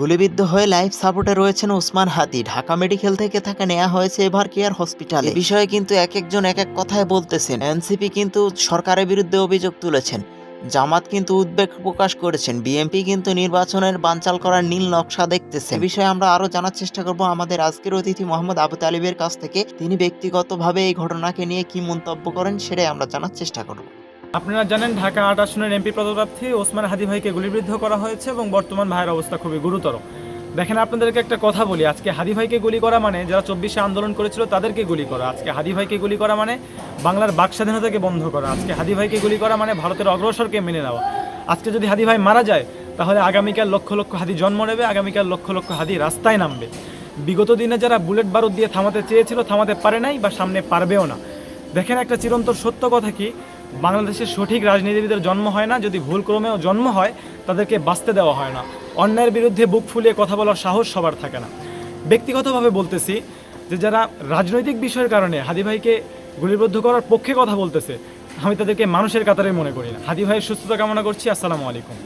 গুলিবিদ্ধ হয়ে লাইফ সাপোর্টে রয়েছেন ওসমান হাদি। ঢাকা মেডিকেল থেকে তাকে নেওয়া হয়েছে এভার কেয়ার হসপিটালে। এ বিষয়ে কিন্তু এক একজন এক এক কথায় বলতেছেন। এনসিপি কিন্তু সরকারের বিরুদ্ধে অভিযোগ তুলেছেন, জামাত কিন্তু উদ্বেগ প্রকাশ করেছেন, বিএনপি কিন্তু নির্বাচনের বানচাল করার নীল নকশা দেখতেছে। এ বিষয়ে আমরা আরো জানার চেষ্টা করব আমাদের আজকের অতিথি মোহাম্মদ আবু তালিবের কাছ থেকে। তিনি ব্যক্তিগতভাবে এই ঘটনাকে নিয়ে কি মন্তব্য করেন সেটাই আমরা জানার চেষ্টা করব। আপনারা জানেন ঢাকা ৮ আসনের এমপি পদপ্রার্থী ওসমান হাদি ভাইকে গুলিবিদ্ধ করা হয়েছে এবং বর্তমান ভাইয়ের অবস্থা খুবই গুরুতর। দেখেন, আপনাদেরকে একটা কথা বলি, আজকে হাদি ভাইকে গুলি করা মানে যারা ২৪শে আন্দোলন করেছিল তাদেরকে গুলি করা। আজকে হাদি ভাইকে গুলি করা মানে বাংলার বাক স্বাধীনতাকে বন্ধ করা। আজকে হাদি ভাইকে গুলি করা মানে ভারতের অগ্রসরকে মেনে নেওয়া। আজকে যদি হাদি ভাই মারা যায় তাহলে আগামীকাল লক্ষ লক্ষ হাদি জন্ম নেবে, আগামীকাল লক্ষ লক্ষ হাদি রাস্তায় নামবে। বিগত দিনে যারা বুলেট বারুদ দিয়ে থামাতে চেয়েছিল থামাতে পারে নাই বা সামনে পারবেও না। দেখেন, একটা চিরন্তর সত্য কথা কি, বাংলাদেশের সঠিক রাজনীতিবিদের জন্ম হয় না, যদি ভুল ক্রমেও জন্ম হয় তাদেরকে বাঁচতে দেওয়া হয় না। অন্যায়ের বিরুদ্ধে বুক ফুলিয়ে কথা বলার সাহস সবার থাকে না। ব্যক্তিগতভাবে বলতেছি যে যারা রাজনৈতিক বিষয়ের কারণে হাদি ভাইকে গুলিবিদ্ধ করার পক্ষে কথা বলতেছে, আমি তাদেরকে মানুষের কাতারে মনে করি না। হাদি ভাইয়ের সুস্থতা কামনা করছি। আসসালামু আলাইকুম।